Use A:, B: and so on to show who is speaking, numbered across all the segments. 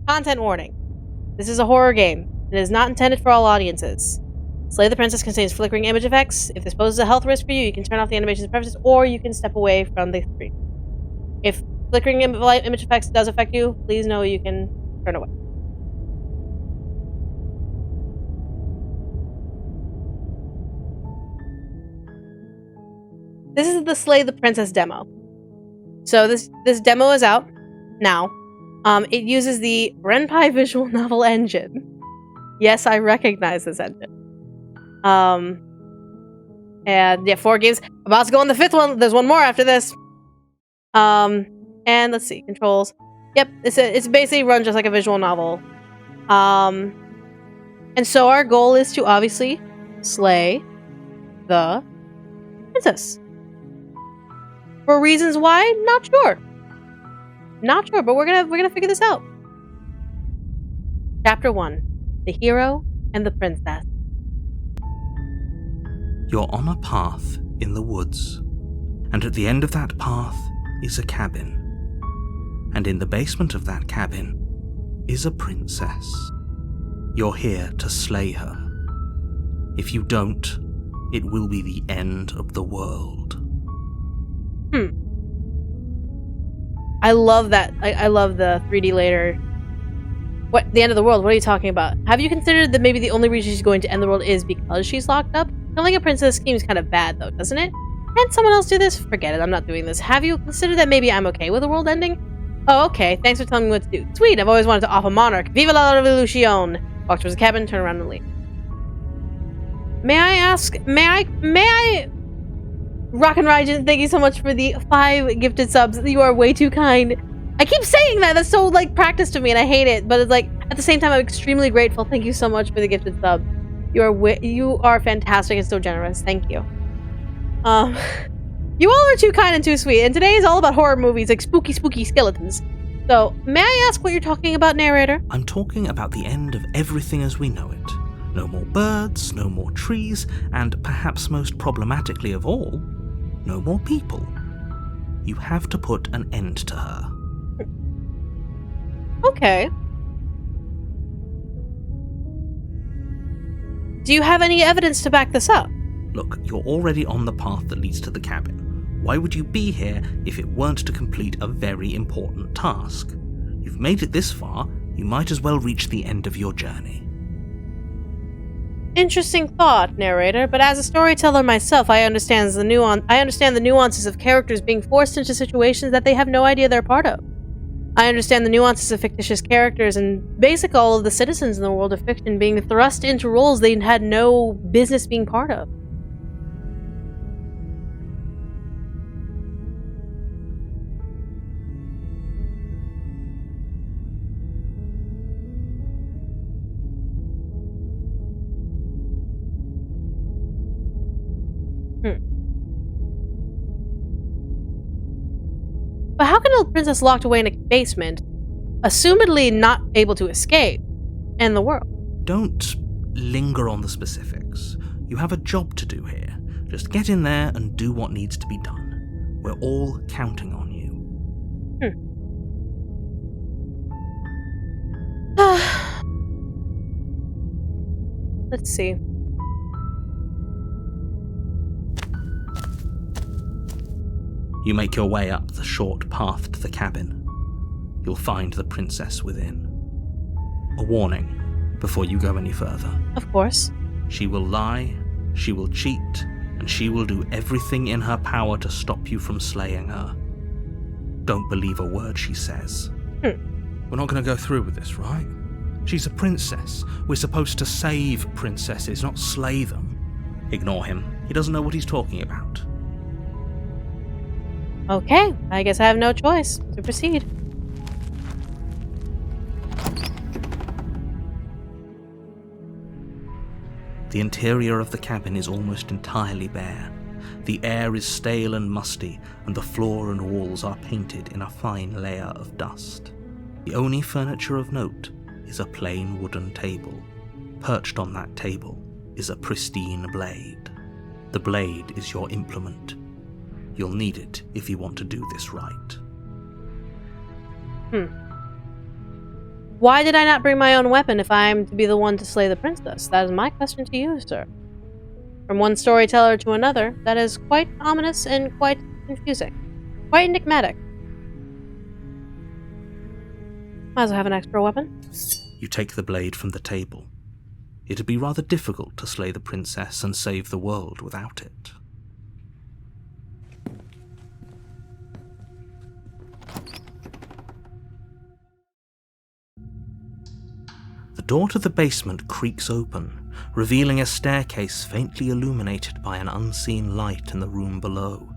A: Content warning. This is a horror game. It is not intended for all audiences. Slay the Princess contains flickering image effects. If this poses a health risk for you, you can turn off the animation's preferences, or you can step away from the screen. If flickering image effects does affect you, please know you can turn away. This is the Slay the Princess demo. So this demo is out now. It uses the Ren'Py visual novel engine. Yes, I recognize this engine. And yeah, 4 games. About to go on the 5th one. There's one more after this. And let's see, controls. Yep, it's basically run just like a visual novel. And so our goal is to obviously slay the princess. For reasons why, not sure. Not sure, but we're gonna figure this out. Chapter 1: The Hero and the Princess.
B: You're on a path in the woods, and at the end of that path is a cabin. And in the basement of that cabin is a princess. You're here to slay her. If you don't, it will be the end of the world.
A: I love that. I love the 3D later. What? The end of the world? What are you talking about? Have you considered that maybe the only reason she's going to end the world is because she's locked up? Killing a princess seems kind of bad, though, doesn't it? Can't someone else do this? Forget it, I'm not doing this. Have you considered that maybe I'm okay with the world ending? Oh, okay. Thanks for telling me what to do. Sweet, I've always wanted to off a monarch. Viva la revolution! Walk towards the cabin, turn around and leave. May I... Rock and Raijin, thank you so much for the 5 gifted subs. You are way too kind. I keep saying that. That's so, like, practice to me, and I hate it. But it's like, at the same time, I'm extremely grateful. Thank you so much for the gifted sub. You are fantastic and so generous. Thank you. You all are too kind and too sweet. And today is all about horror movies, like spooky skeletons. So, may I ask what you're talking about, narrator?
B: I'm talking about the end of everything as we know it. No more birds, no more trees, and perhaps most problematically of all, no more people. You have to put an end to her.
A: Okay. Do you have any evidence to back this up?
B: Look, you're already on the path that leads to the cabin. Why would you be here if it weren't to complete a very important task? You've made it this far, you might as well reach the end of your journey.
A: Interesting thought, narrator, but as a storyteller myself, I understand the nuances of characters being forced into situations that they have no idea they're part of. I understand the nuances of fictitious characters and basically all of the citizens in the world of fiction being thrust into roles they had no business being part of. But how can a princess locked away in a basement, assumedly not able to escape, end the world?
B: Don't linger on the specifics. You have a job to do here. Just get in there and do what needs to be done. We're all counting on you.
A: Let's see.
B: You make your way up the short path to the cabin. You'll find the princess within. A warning before you go any further.
A: Of course.
B: She will lie, she will cheat, and she will do everything in her power to stop you from slaying her. Don't believe a word she says. We're not going to go through with this, right? She's a princess. We're supposed to save princesses, not slay them. Ignore him. He doesn't know what he's talking about.
A: Okay, I guess I have no choice to proceed.
B: The interior of the cabin is almost entirely bare. The air is stale and musty, and the floor and walls are painted in a fine layer of dust. The only furniture of note is a plain wooden table. Perched on that table is a pristine blade. The blade is your implement. You'll need it if you want to do this right.
A: Why did I not bring my own weapon if I'm to be the one to slay the princess? That is my question to you, sir. From one storyteller to another, that is quite ominous and quite confusing. Quite enigmatic. Might as well have an extra weapon.
B: You take the blade from the table. It'd be rather difficult to slay the princess and save the world without it. The door to the basement creaks open, revealing a staircase faintly illuminated by an unseen light in the room below.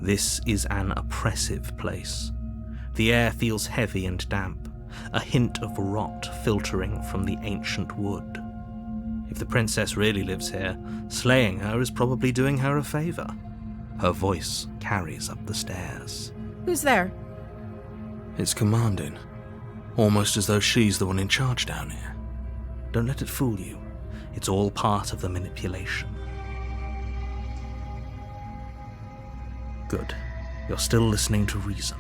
B: This is an oppressive place. The air feels heavy and damp, a hint of rot filtering from the ancient wood. If the princess really lives here, slaying her is probably doing her a favor. Her voice carries up the stairs.
C: Who's there?
B: It's commanding. Almost as though she's the one in charge down here. Don't let it fool you. It's all part of the manipulation. Good. You're still listening to reason.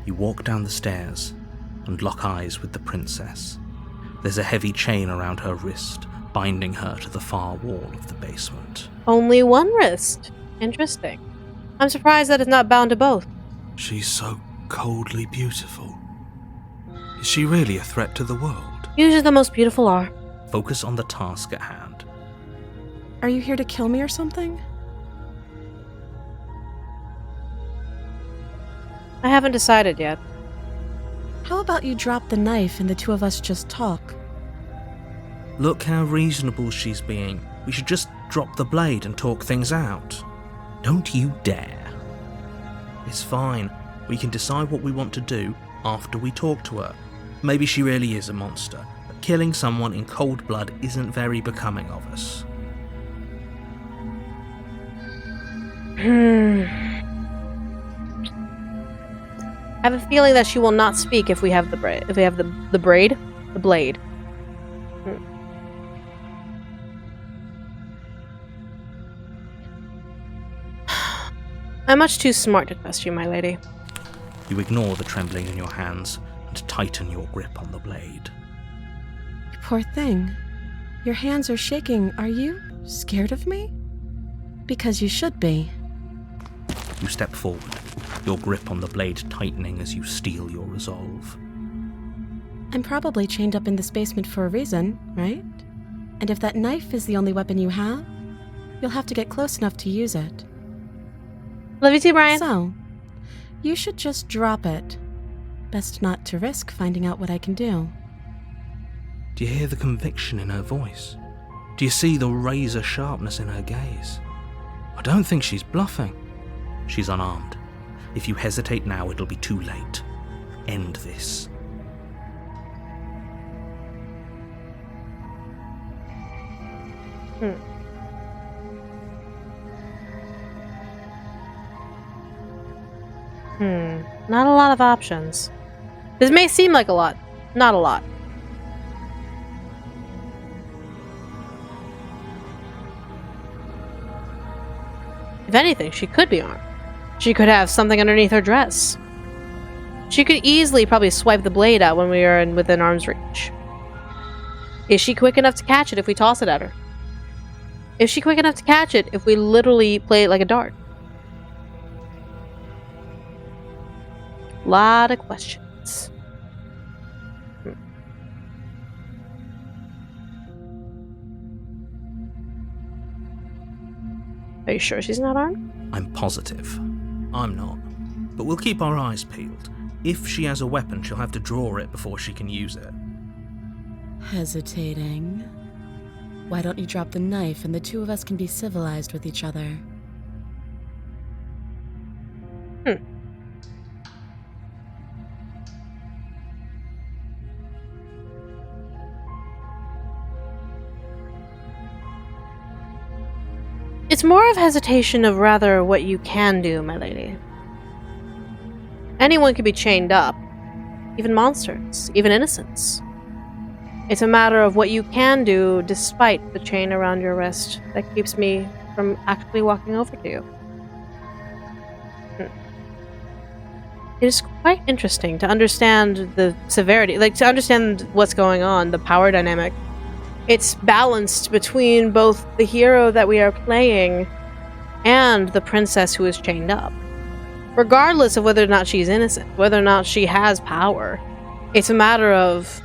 B: You walk down the stairs and lock eyes with the princess. There's a heavy chain around her wrist, binding her to the far wall of the basement.
A: Only one wrist. Interesting. I'm surprised that it's not bound to both.
B: She's so coldly beautiful. Is she really a threat to the world?
A: Usually the most beautiful are.
B: Focus on the task at hand.
C: Are you here to kill me or something?
A: I haven't decided yet.
C: How about you drop the knife and the two of us just talk?
B: Look how reasonable she's being. We should just drop the blade and talk things out. Don't you dare. It's fine. We can decide what we want to do after we talk to her. Maybe she really is a monster, but killing someone in cold blood isn't very becoming of us.
A: I have a feeling that she will not speak if we have the braid. If we have the blade. I'm much too smart to trust you, my lady.
B: You ignore the trembling in your hands and tighten your grip on the blade.
C: Poor thing. Your hands are shaking. Are you scared of me? Because you should be.
B: You step forward, your grip on the blade tightening as you steel your resolve.
C: I'm probably chained up in this basement for a reason, right? And if that knife is the only weapon you have, you'll have to get close enough to use it.
A: Love you too, Brian.
C: So, you should just drop it. Best not to risk finding out what I can do.
B: Do you hear the conviction in her voice? Do you see the razor sharpness in her gaze? I don't think she's bluffing. She's unarmed. If you hesitate now, it'll be too late. End this.
A: Not a lot of options. This may seem like a lot. Not a lot. If anything, she could be armed. She could have something underneath her dress. She could easily probably swipe the blade out when we are within arm's reach. Is she quick enough to catch it if we toss it at her? Is she quick enough to catch it if we literally play it like a dart? Lot of questions. Are you sure she's not armed?
B: I'm positive. I'm not. But we'll keep our eyes peeled. If she has a weapon, she'll have to draw it before she can use it.
C: Hesitating. Why don't you drop the knife and the two of us can be civilized with each other?
A: It's more of hesitation of rather what you can do, my lady. Anyone can be chained up. Even monsters. Even innocents. It's a matter of what you can do despite the chain around your wrist that keeps me from actually walking over to you. it is quite interesting to understand the severity, like to understand what's going on, the power dynamic. It's balanced between both the hero that we are playing and the princess who is chained up. Regardless of whether or not she's innocent, whether or not she has power, it's a matter of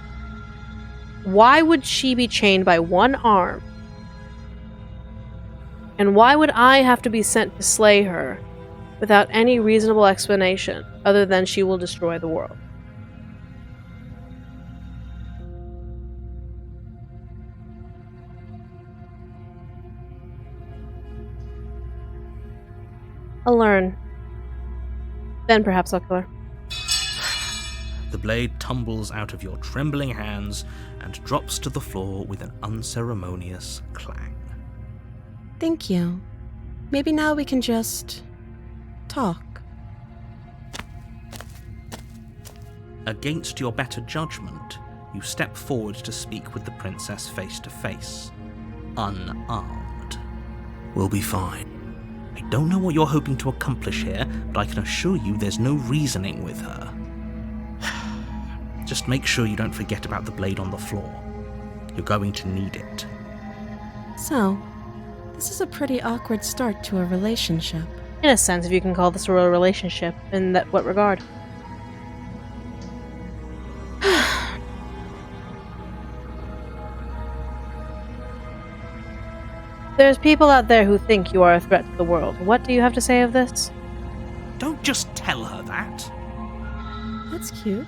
A: why would she be chained by one arm? And why would I have to be sent to slay her without any reasonable explanation other than she will destroy the world? I'll learn. Then perhaps I'll kill her.
B: The blade tumbles out of your trembling hands and drops to the floor with an unceremonious clang.
C: Thank you. Maybe now we can just talk.
B: Against your better judgment, you step forward to speak with the princess face to face, unarmed. We'll be fine. I don't know what you're hoping to accomplish here, but I can assure you there's no reasoning with her. Just make sure you don't forget about the blade on the floor. You're going to need it.
C: So, this is a pretty awkward start to a relationship.
A: In a sense, if you can call this a real relationship. In what regard? There's people out there who think you are a threat to the world. What do you have to say of this?
B: Don't just tell her that.
C: That's cute.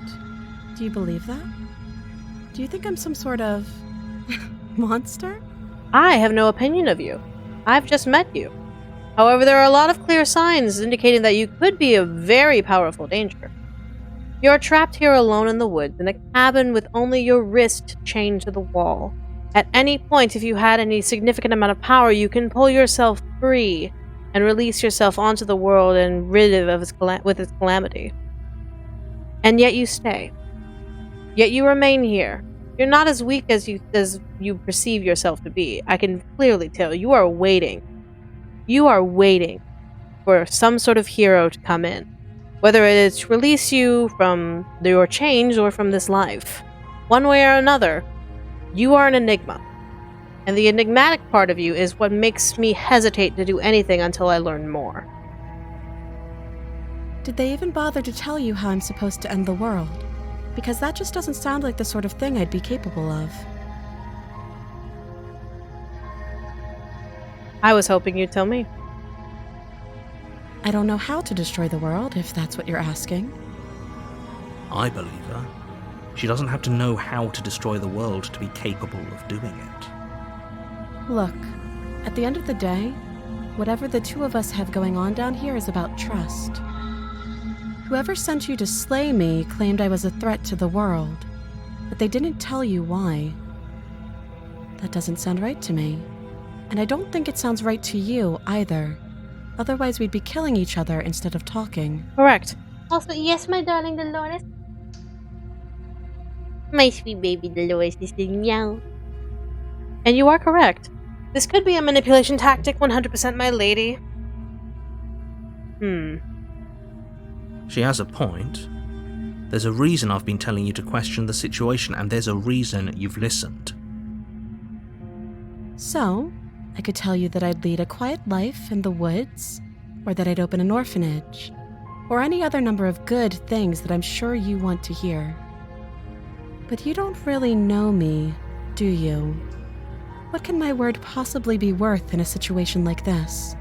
C: Do you believe that? Do you think I'm some sort of monster?
A: I have no opinion of you. I've just met you. However, there are a lot of clear signs indicating that you could be a very powerful danger. You're trapped here alone in the woods, in a cabin with only your wrist chained to the wall. At any point, if you had any significant amount of power, you can pull yourself free and release yourself onto the world and rid it of its calamity. And yet you stay. Yet you remain here. You're not as weak as you perceive yourself to be. I can clearly tell you are waiting. You are waiting for some sort of hero to come in, whether it is to release you from your chains or from this life. One way or another, you are an enigma. And the enigmatic part of you is what makes me hesitate to do anything until I learn more.
C: Did they even bother to tell you how I'm supposed to end the world? Because that just doesn't sound like the sort of thing I'd be capable of.
A: I was hoping you'd tell me.
C: I don't know how to destroy the world, if that's what you're asking.
B: I believe her. She doesn't have to know how to destroy the world to be capable of doing it.
C: Look, at the end of the day, whatever the two of us have going on down here is about trust. Whoever sent you to slay me claimed I was a threat to the world, but they didn't tell you why. That doesn't sound right to me, and I don't think it sounds right to you either. Otherwise, we'd be killing each other instead of talking.
A: Correct.
D: Also, yes, my darling Dolores. My sweet baby Dolores is doing meow.
A: And you are correct. This could be a manipulation tactic, 100%, my lady.
B: She has a point. There's a reason I've been telling you to question the situation, and there's a reason you've listened.
C: So, I could tell you that I'd lead a quiet life in the woods, or that I'd open an orphanage, or any other number of good things that I'm sure you want to hear. But you don't really know me, do you? What can my word possibly be worth in a situation like this?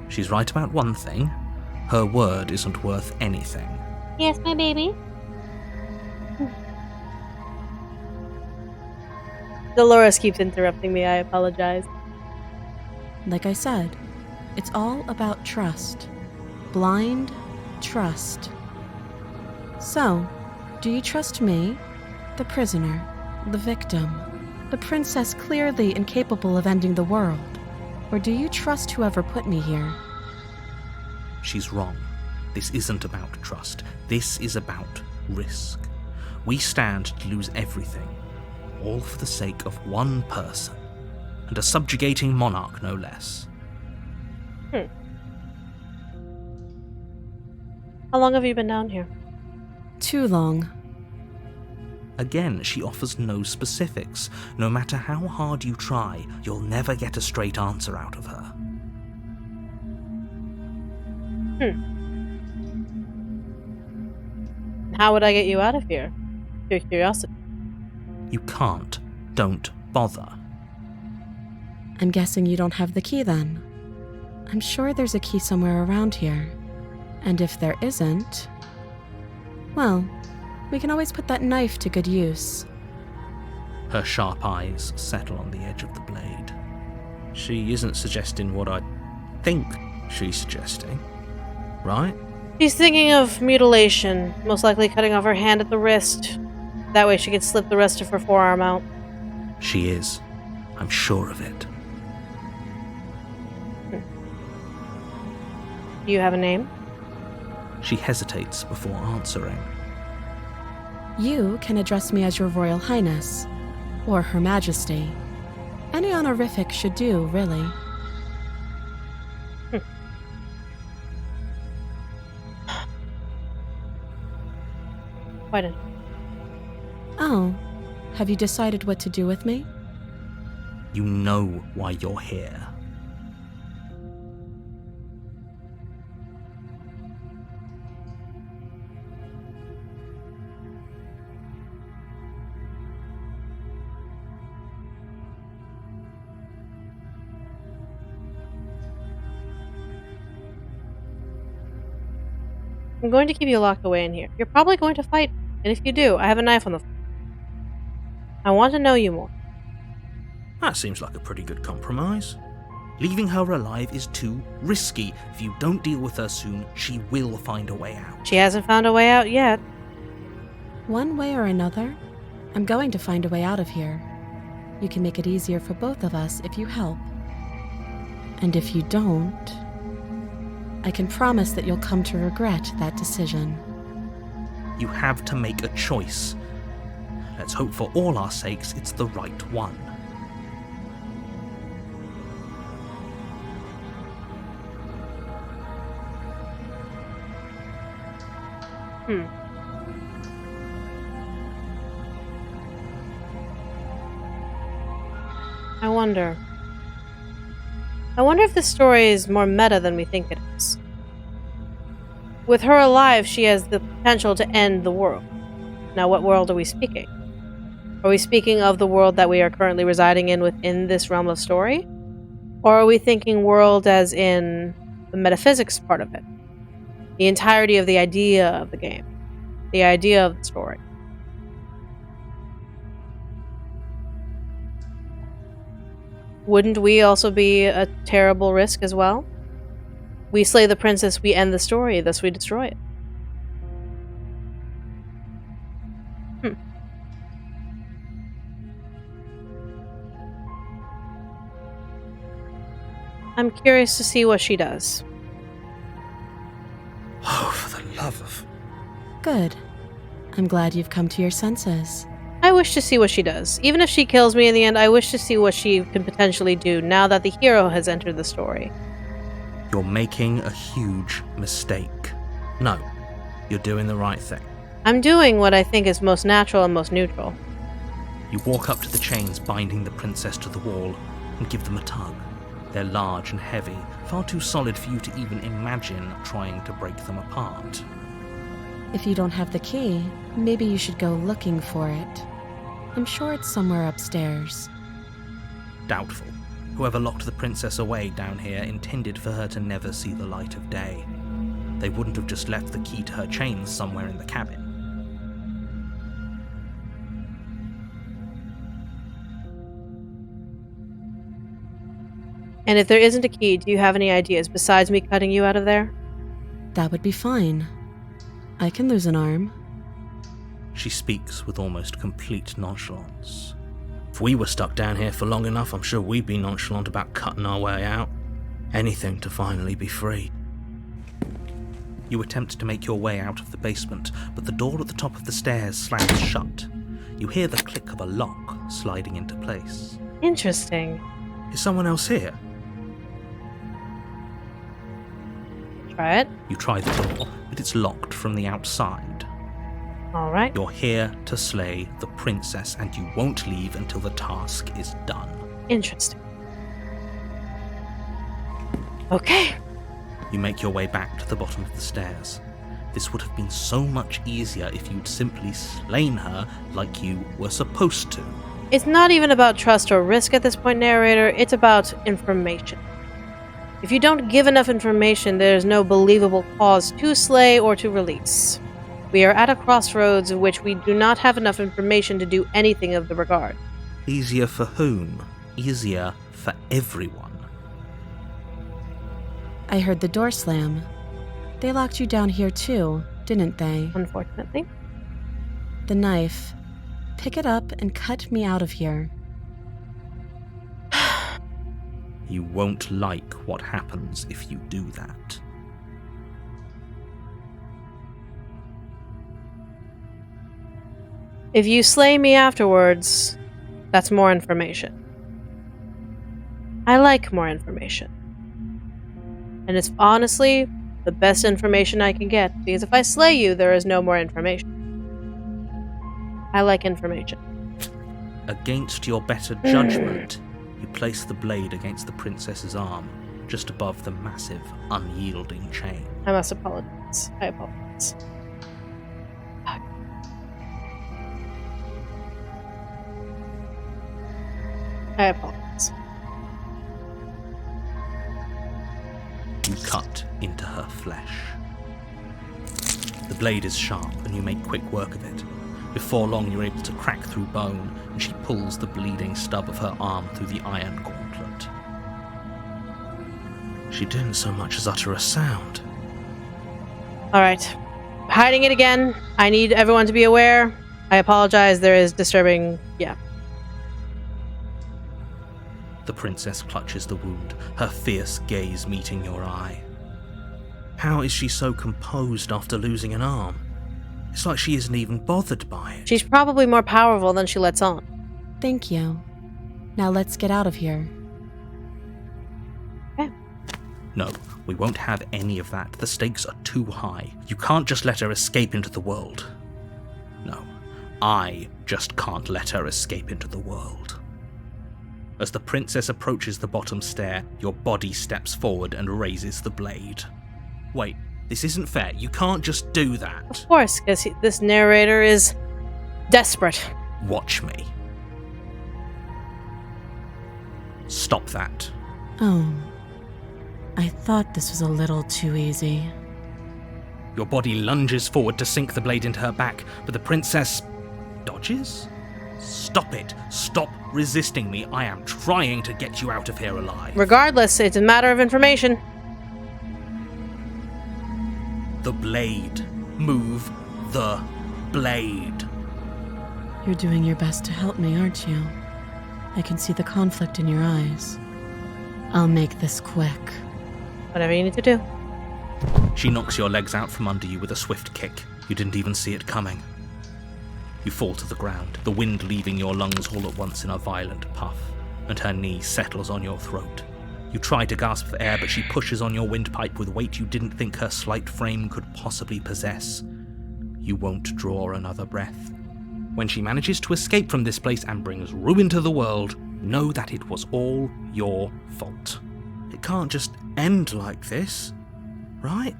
B: She's right about one thing. Her word isn't worth anything.
D: Yes, my baby.
A: Dolores keeps interrupting me. I apologize.
C: Like I said, it's all about trust. Blind trust. So, do you trust me, the prisoner, the victim, the princess clearly incapable of ending the world? Or do you trust whoever put me here?
B: She's wrong. This isn't about trust. This is about risk. We stand to lose everything, all for the sake of one person, and a subjugating monarch no less.
A: I'll How long have you been down here?
C: Too long.
B: Again, she offers no specifics. No matter how hard you try, you'll never get a straight answer out of her.
A: How would I get you out of here? Pure curiosity.
B: You can't. Don't bother.
C: I'm guessing you don't have the key then. I'm sure there's a key somewhere around here. And if there isn't, well, we can always put that knife to good use.
B: Her sharp eyes settle on the edge of the blade. She isn't suggesting what I think she's suggesting, right?
A: She's thinking of mutilation, most likely cutting off her hand at the wrist. That way she could slip the rest of her forearm out.
B: She is. I'm sure of it.
A: Do you have a name?
B: She hesitates before answering.
C: You can address me as Your Royal Highness, or Her Majesty. Any honorific should do, really.
A: Why didn't?
C: Oh, have you decided what to do with me?
B: You know why you're here.
A: I'm going to keep you locked away in here. You're probably going to fight, and if you do, I have a knife on the floor. I want to know you more.
B: That seems like a pretty good compromise. Leaving her alive is too risky. If you don't deal with her soon, she will find a way out.
A: She hasn't found a way out yet.
C: One way or another, I'm going to find a way out of here. You can make it easier for both of us if you help. And if you don't, I can promise that you'll come to regret that decision.
B: You have to make a choice. Let's hope for all our sakes it's the right one.
A: I wonder if this story is more meta than we think it is. With her alive, she has the potential to end the world. Now, what world are we speaking? Are we speaking of the world that we are currently residing in within this realm of story? Or are we thinking world as in the metaphysics part of it? The entirety of the idea of the game. The idea of the story. Wouldn't we also be a terrible risk as well? We slay the princess, we end the story, thus we destroy it. I'm curious to see what she does.
B: Oh, for the love of...
C: Good. I'm glad you've come to your senses.
A: I wish to see what she does. Even if she kills me in the end, I wish to see what she can potentially do now that the hero has entered the story.
B: You're making a huge mistake. No, you're doing the right thing.
A: I'm doing what I think is most natural and most neutral.
B: You walk up to the chains binding the princess to the wall and give them a tug. They're large and heavy, far too solid for you to even imagine trying to break them apart.
C: If you don't have the key, maybe you should go looking for it. I'm sure it's somewhere upstairs.
B: Doubtful. Whoever locked the princess away down here intended for her to never see the light of day. They wouldn't have just left the key to her chains somewhere in the cabin.
A: And if there isn't a key, do you have any ideas besides me cutting you out of there?
C: That would be fine. I can lose an arm.
B: She speaks with almost complete nonchalance. If we were stuck down here for long enough, I'm sure we'd be nonchalant about cutting our way out. Anything to finally be free. You attempt to make your way out of the basement, but the door at the top of the stairs slams shut. You hear the click of a lock sliding into place.
A: Interesting.
B: Is someone else here?
A: Try it.
B: You try the door, but it's locked from the outside.
A: Alright.
B: You're here to slay the princess, and you won't leave until the task is done.
A: Interesting. Okay.
B: You make your way back to the bottom of the stairs. This would have been so much easier if you'd simply slain her like you were supposed to.
A: It's not even about trust or risk at this point, narrator. It's about information. If you don't give enough information, there's no believable cause to slay or to release. We are at a crossroads in which we do not have enough information to do anything of the regard.
B: Easier for whom? Easier for everyone.
C: I heard the door slam. They locked you down here too, didn't they?
A: Unfortunately.
C: The knife. Pick it up and cut me out of here.
B: You won't like what happens if you do that.
A: If you slay me afterwards, that's more information. I like more information. And it's honestly the best information I can get, because if I slay you, there is no more information. I like information.
B: Against your better judgment, you place the blade against the princess's arm, just above the massive, unyielding chain.
A: I must apologize. I apologize. I apologize.
B: You cut into her flesh. The blade is sharp, and you make quick work of it. Before long, you're able to crack through bone, and she pulls the bleeding stub of her arm through the iron gauntlet. She didn't so much as utter a sound.
A: Alright. Hiding it again. I need everyone to be aware. I apologize. There is disturbing... Yeah.
B: The princess clutches the wound, her fierce gaze meeting your eye. How is she so composed after losing an arm? It's like she isn't even bothered by it.
A: She's probably more powerful than she lets on.
C: Thank you. Now let's get out of here.
A: Okay.
B: No, we won't have any of that. The stakes are too high. You can't just let her escape into the world. No, I just can't let her escape into the world. As the princess approaches the bottom stair, your body steps forward and raises the blade. Wait, this isn't fair. You can't just do that.
A: Of course, because this narrator is desperate.
B: Watch me. Stop that.
C: Oh. I thought this was a little too easy.
B: Your body lunges forward to sink the blade into her back, but the princess dodges? Stop it. Stop resisting me. I am trying to get you out of here alive.
A: Regardless, it's a matter of information.
B: The blade. Move the blade.
C: You're doing your best to help me, aren't you? I can see the conflict in your eyes. I'll make this quick.
A: Whatever you need to do.
B: She knocks your legs out from under you with a swift kick. You didn't even see it coming. You fall to the ground, the wind leaving your lungs all at once in a violent puff, and her knee settles on your throat. You try to gasp for air, but she pushes on your windpipe with weight you didn't think her slight frame could possibly possess. You won't draw another breath. When she manages to escape from this place and brings ruin to the world, know that it was all your fault. It can't just end like this, right?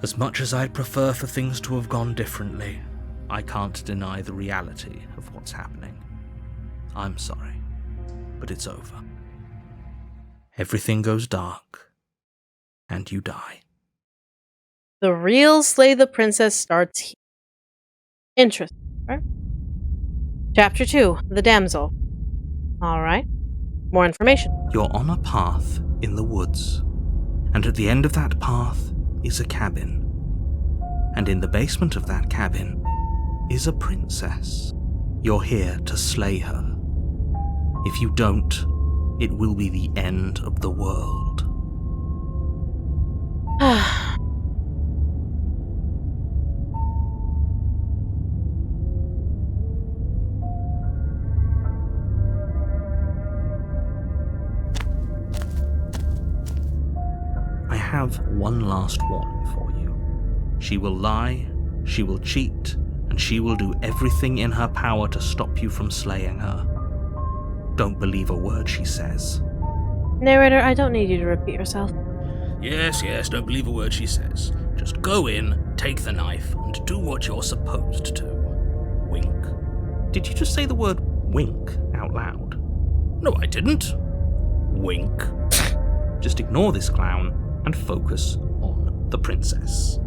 B: As much as I'd prefer for things to have gone differently, I can't deny the reality of what's happening. I'm sorry, but it's over. Everything goes dark, and you die.
A: The real Slay the Princess starts here. Interesting. Right? Chapter 2, The Damsel. Alright. More information.
B: You're on a path in the woods, and at the end of that path is a cabin. And in the basement of that cabin is a princess. You're here to slay her. If you don't, it will be the end of the world. I have one last warning for you. She will lie, she will cheat, and she will do everything in her power to stop you from slaying her. Don't believe a word she says.
A: Narrator, I don't need you to repeat yourself.
B: Yes, don't believe a word she says. Just go in, take the knife, and do what you're supposed to. Wink. Did you just say the word wink out loud? No, I didn't. Wink. Just ignore this clown and focus on the princess.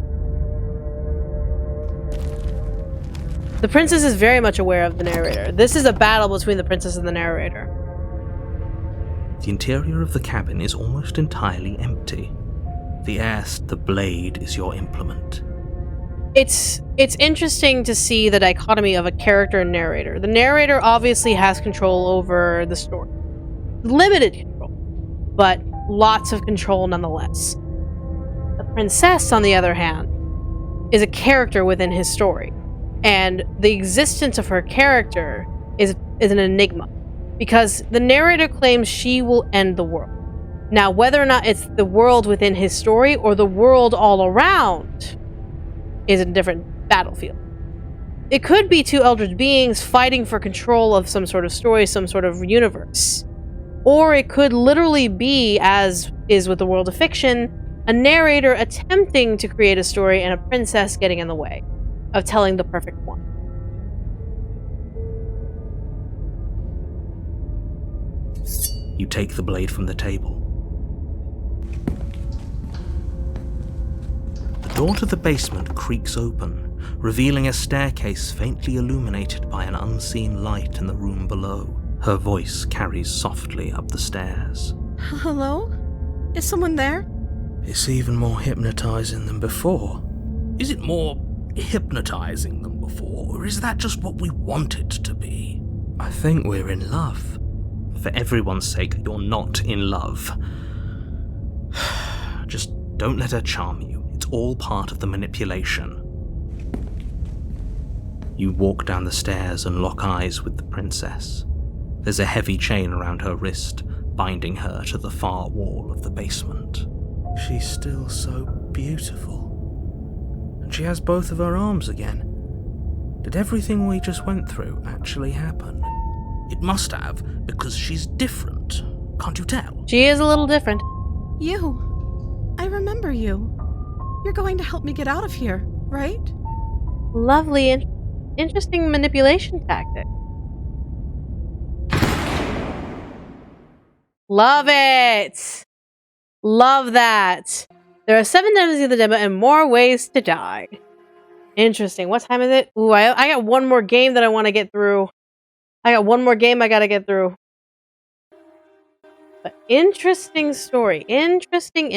A: The princess is very much aware of the narrator. This is a battle between the princess and the narrator.
B: The interior of the cabin is almost entirely empty. The blade is your implement.
A: It's interesting to see the dichotomy of a character and narrator. The narrator obviously has control over the story. Limited control, but lots of control nonetheless. The princess, on the other hand, is a character within his story. And the existence of her character is an enigma. Because the narrator claims she will end the world. Now, whether or not it's the world within his story or the world all around is a different battlefield. It could be two eldritch beings fighting for control of some sort of story, some sort of universe. Or it could literally be, as is with the world of fiction, a narrator attempting to create a story and a princess getting in the way of telling the perfect one.
B: You take the blade from the table. The door to the basement creaks open, revealing a staircase faintly illuminated by an unseen light in the room below. Her voice carries softly up the stairs.
C: Hello? Is someone there?
B: It's even more hypnotizing than before. Is it more hypnotizing than before, or is that just what we want it to be? I think we're in love. For everyone's sake, you're not in love. Just don't let her charm you. It's all part of the manipulation. You walk down the stairs and lock eyes with the princess. There's a heavy chain around her wrist, binding her to the far wall of the basement. She's still so beautiful. And she has both of her arms again. Did everything we just went through actually happen? It must have, because she's different. Can't you tell?
A: She is a little different.
C: You. I remember you. You're going to help me get out of here, right?
A: Lovely and interesting manipulation tactic. Love it! Love that. There are 7 demos in the demo and more ways to die. Interesting. What time is it? Ooh, I got one more game that I want to get through. I got one more game I gotta get through. But interesting story. Interesting.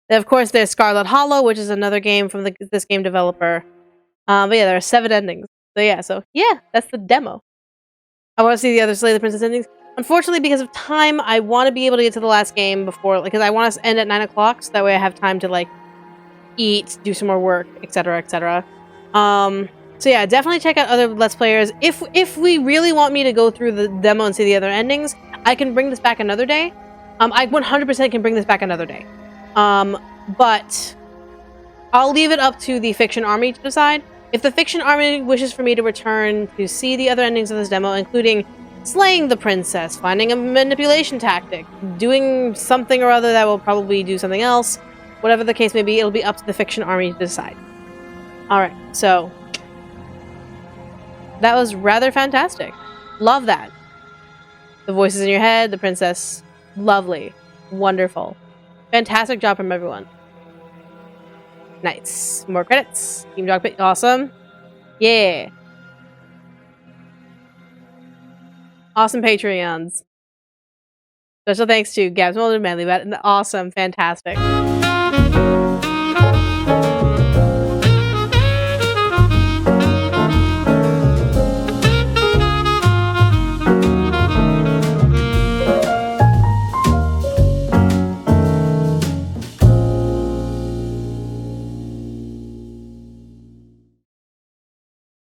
A: And of course, there's Scarlet Hollow, which is another game from this game developer. But yeah, there are 7 endings. So yeah, that's the demo. I want to see the other Slay the Princess endings. Unfortunately, because of time, I want to be able to get to the last game before, because I want us to end at 9 o'clock, so that way I have time to eat, do some more work, etc., etc. So yeah, definitely check out other Let's Players. If we really want me to go through the demo and see the other endings, I can bring this back another day. I 100% can bring this back another day. But I'll leave it up to the Fiction Army to decide. If the Fiction Army wishes for me to return to see the other endings of this demo, including slaying the princess, finding a manipulation tactic, doing something or other that will probably do something else, whatever the case may be, it'll be up to the Fiction Army to decide. Alright, so that was rather fantastic. Love that. The voices in your head, the princess, lovely, wonderful. Fantastic job from everyone. Nice. More credits. Team Dog Pit. Awesome. Yeah. Awesome Patreons. Special thanks to Gabs Mulder, Manly Bat, and awesome, fantastic.